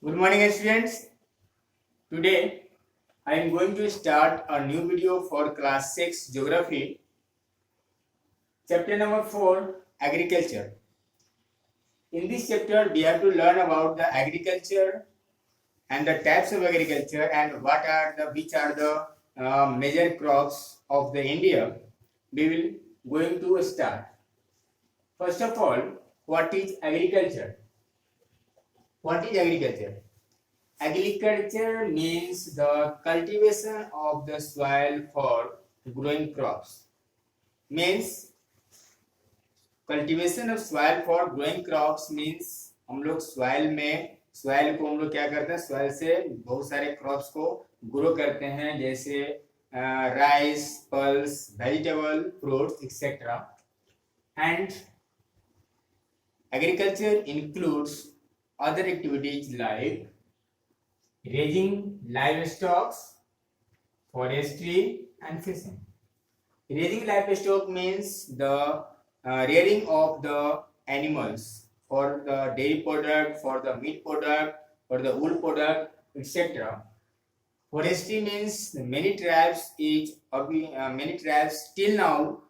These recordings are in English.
Good morning, students. Today I am going to start a new video for class 6 geography, chapter number 4 agriculture. In this chapter we have to learn about the agriculture and the types of agriculture and which are the major crops of the India. We will going to start. First of all, what is agriculture? What is agriculture? Agriculture means the cultivation of the soil for growing crops. Means cultivation of soil for growing crops means हम लोग soil को हम लोग क्या करते हैं, soil से बहुत सारे crops को grow करते हैं, जैसे rice, pulse, vegetable, fruits, etc. And agriculture includes other activities like raising livestock, forestry and fishing. Raising livestock means the rearing of the animals for the dairy product, for the meat product, for the wool product, etc. Forestry means many tribes till now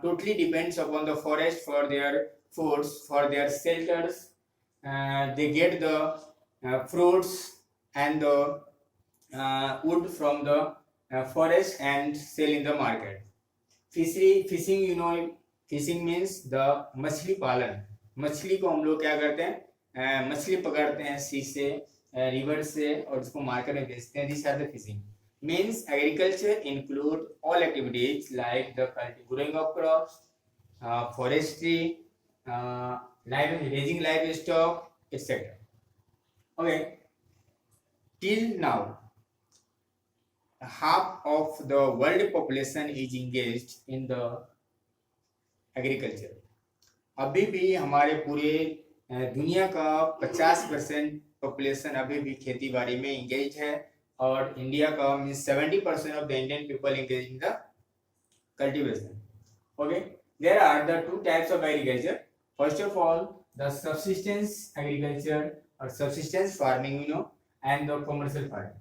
totally depends upon the forest for their foods, for their shelters. They get the fruits and the wood from the forest and sell in the market. Fishing, fishing means the मछली पालन. मछली को हम लोग क्या करते हैं, मछली पकड़ते हैं सी से, रिवर से और उसको मार्केट में बेचते हैं. These are the fishing. Means agriculture include all activities like the growing of crops, forestry, raising livestock, etc. Okay. Till now, half of the world population is engaged in the agriculture. अभी भी हमारे पूरे दुनिया का 50% population अभी भी खेती बाड़ी में इंगेज है और इंडिया का means 70% of the Indian people engage in the cultivation. Okay, there are the two types of agriculture. First of all the subsistence agriculture और subsistence farming and the commercial farming.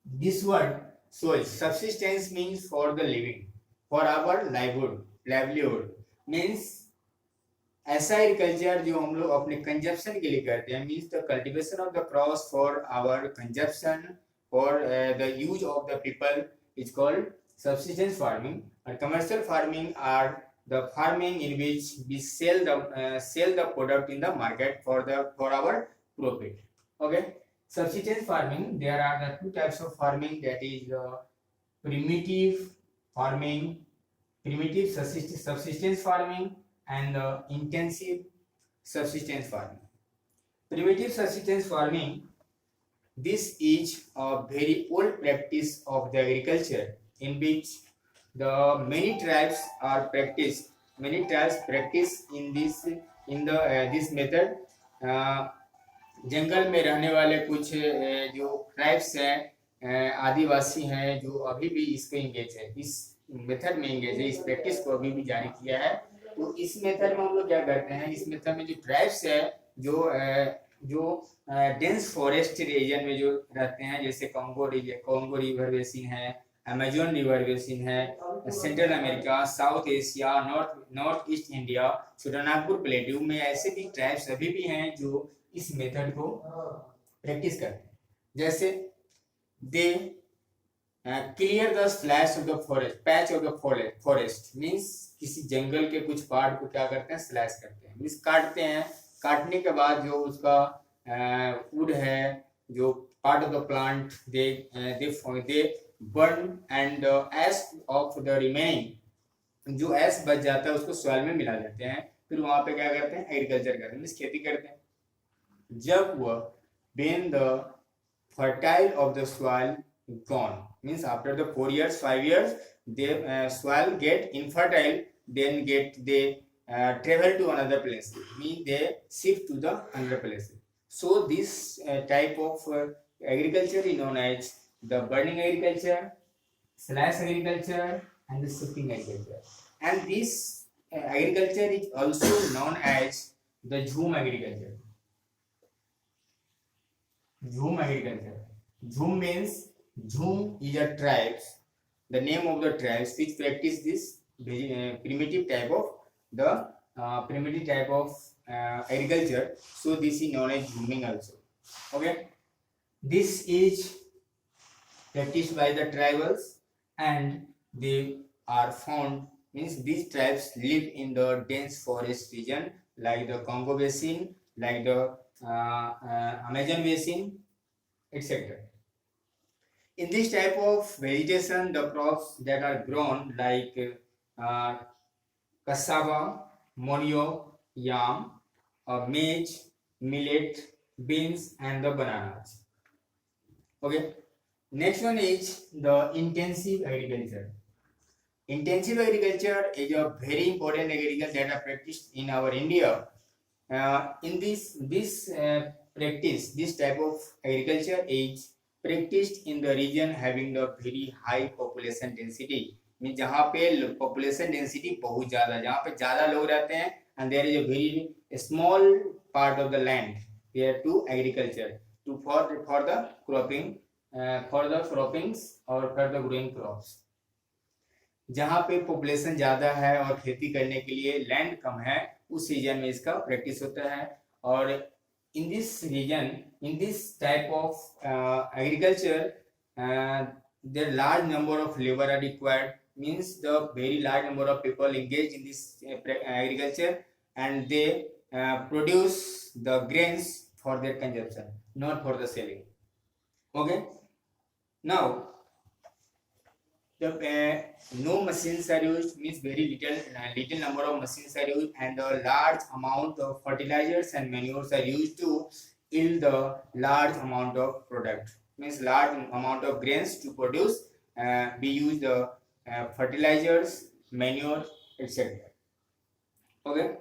This word shows subsistence means for the living, for our livelihood means ऐसा agriculture जो हम लोग अपने consumption के लिए करते हैं, means the cultivation of the crops for our consumption for the use of the people is called subsistence farming. And commercial farming are the farming in which we sell the product in the market for our profit. Okay. Subsistence farming, there are the two types of farming, that is primitive farming, primitive subsistence farming and intensive subsistence farming. Primitive subsistence farming, this is a very old practice of the agriculture in which the many tribes practice in this method. जंगल में रहने वाले कुछ जो tribes हैं, आदिवासी हैं, जो अभी भी इसको इंगेज है, इस मेथड में इंगेज है, इस प्रैक्टिस को अभी भी जारी किया है. तो इस मेथड में हम लोग क्या करते हैं, इस मेथड में जो ट्राइब्स है जो डेंस फॉरेस्ट रीजन में जो रहते हैं, जैसे कॉन्गो रिवर बेसिन है, अमेजोन रिवर बेसिन है, central America, south Asia, north east India, Chotanagpur plateau में ऐसे भी ट्राइब्स अभी भी हैं जो इस मेथड को प्रैक्टिस करते हैं. जैसे they clear the slash of the forest, patch of the forest means किसी जंगल के कुछ पार्ट को क्या करते हैं, स्लैश करते हैं, मींस काटते हैं. काटने के बाद जो उसका वुड है, जो part of the plant, they burn and ash of the remaining, जो एश बच जाता है उसको सॉइल में मिला देते हैं. फिर वहां पे क्या करते हैं, एग्रीकल्चर करते हैं, मींस खेती करते हैं. जब वह when the fertile of the soil gone, means after the 4 years 5 years the soil get infertile, then they travel to another place, means they shift to the another place. So this type of agriculture is known as the burning agriculture, slash agriculture and the shifting agriculture. And this agriculture is also known as the jhum agriculture. Jhum agriculture. Jhum means Jhum is a tribes, the name of the tribes which practice this primitive type of the primitive type of agriculture. So this is known as Jhuming also. Okay, this is practiced by the tribals, and they are found, means these tribes live in the dense forest region like the Congo basin, like the Amazon basin, etc. In this type of vegetation, the crops that are grown like uh, cassava, manioc, yam, maize, millet, beans, and the bananas. Okay. Next one is the intensive agriculture. Intensive agriculture is a very important agriculture that are practiced in our India. In this practice, this type of agriculture is practiced in the region having the very high population density. Mean जहाँ पे population density बहुत ज़्यादा, जहाँ पे ज़्यादा लोग रहते हैं, and there is a very small part of the land there to agriculture to for the cropping for the croppings or for the growing crops. जहाँ पे पॉपुलेशन ज्यादा है और खेती करने के लिए लैंड कम है, उस रीजन में इसका प्रैक्टिस होता है. और in this region, in this type of agriculture, there large number of labour are required, means the very large number of people engaged in this agriculture, and they produce the grains for their consumption, not for the selling. Okay, now the no machines are used, means very little number of machines are used, and a large amount of fertilizers and manures are used to yield the large amount of product, means large amount of grains to produce. We use the fertilizers, manure, etc. Okay,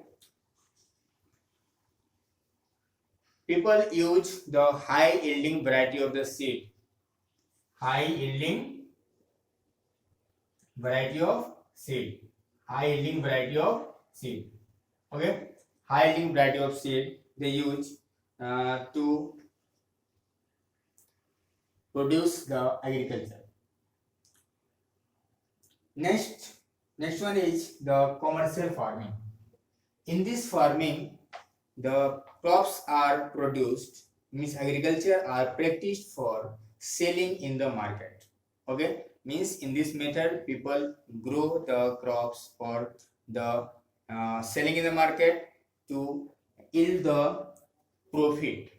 people use the high yielding variety of the seed, high yielding variety of seed, high yielding variety of seed. Okay, high yielding variety of seed they use to produce the agriculture. Next one is the commercial farming. In this farming, the crops are produced, means agriculture are practiced for selling in the market. Okay, means in this method people grow the crops for the selling in the market to yield the profit.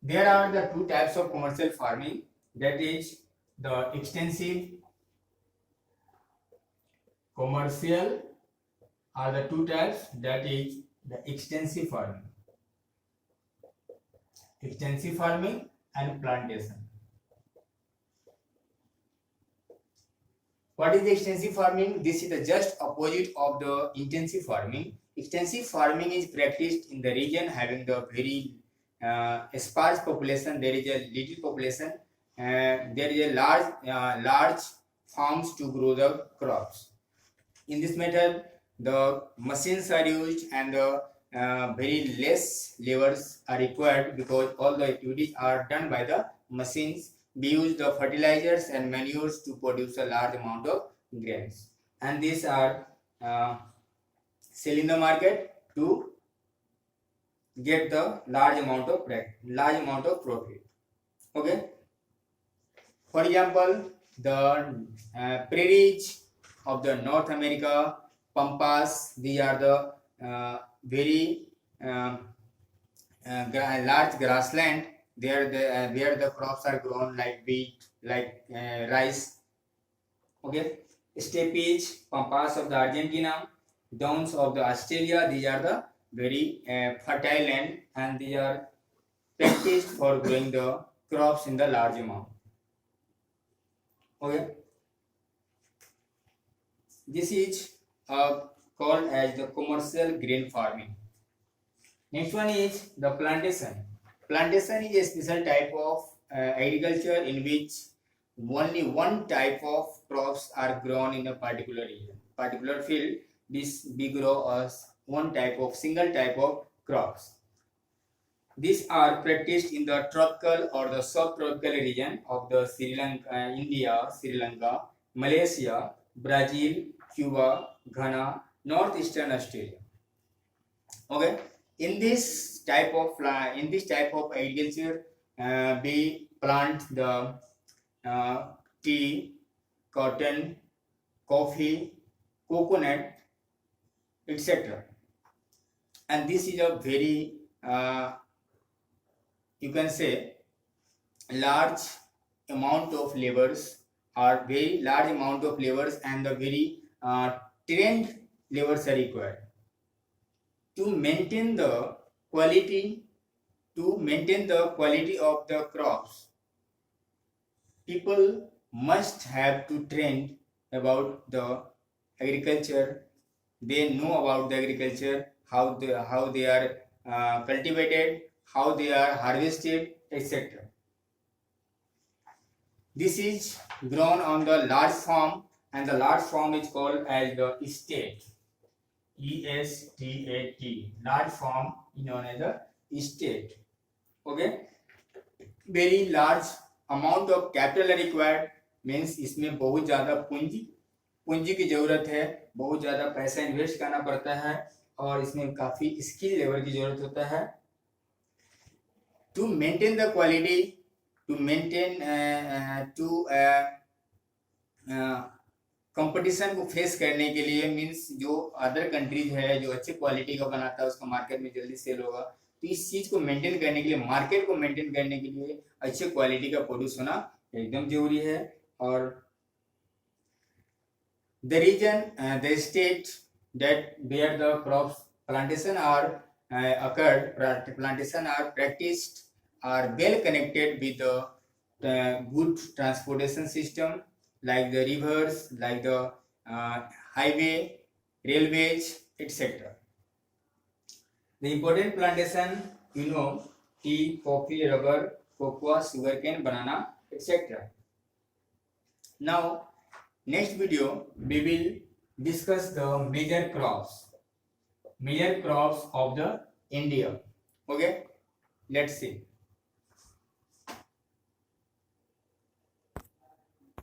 There are the two types of commercial farming, that is the extensive commercial are the two types, that is the extensive farming and plantation. What is the extensive farming? This is the just opposite of the intensive farming. Extensive farming is practiced in the region having the very sparse population. There is a little population. There is a large farms to grow the crops. In this method, the machines are used and the very less laborers are required because all the activities are done by the machines. We use the fertilizers and manures to produce a large amount of grains, and these are sell in the market to get the large amount of profit. Okay, for example, the prairies of the North America, pampas, these are the very large grassland. There where the crops are grown like wheat, like rice. Okay, steppes, pampas of the Argentina, downs of the Australia, these are the very fertile land, and they are practiced for growing the crops in the large amount. Okay, this is called as the commercial grain farming. Next one is the plantation. Plantation is a special type of agriculture in which only one type of crops are grown in a particular region, particular field. This we grow as one type of single type of crops. These are practiced in the tropical or the subtropical region of the Sri Lanka, India, Sri Lanka, Malaysia, Brazil, Cuba, Ghana, northeastern Australia. Okay, in this type of agriculture, we plant the tea, cotton, coffee, coconut, etc. And this is a very you can say large amount of labors, or very large amount of labors, and the very trained labors are required to maintain the quality of the crops. People must have to train about the agriculture. They know about the agriculture, how they are cultivated, how they are harvested, etc. This is grown on the large farm, and the large farm is called as the estate. ESTAT, large farm is known as the estate. Okay, very large amount of capital are required, means इसमें बहुत ज़्यादा पूंजी की जरूरत है, बहुत ज़्यादा पैसा इन्वेस्ट करना पड़ता है, और इसमें काफ़ी स्किल लेवल की जरूरत होता है. To maintain the quality, to maintain competition को फेस करने के लिए, मीन्स जो अदर कंट्रीज है जो अच्छे क्वालिटी का बनाता है उसका मार्केट में जल्दी सेल होगा, तो इस चीज को मेंटेन करने के लिए, मार्केट को मेंटेन करने के लिए अच्छे क्वालिटी का प्रोड्यूस होना एकदम जरूरी है. और the region, the state that where the crops plantation are practiced are well connected with the good transportation system, like the rivers, like the highway, railways, etc. The important plantation, tea, coffee, rubber, cocoa, sugarcane, banana, etc. Now, next video we will discuss the major crops of the India. Okay, let's see.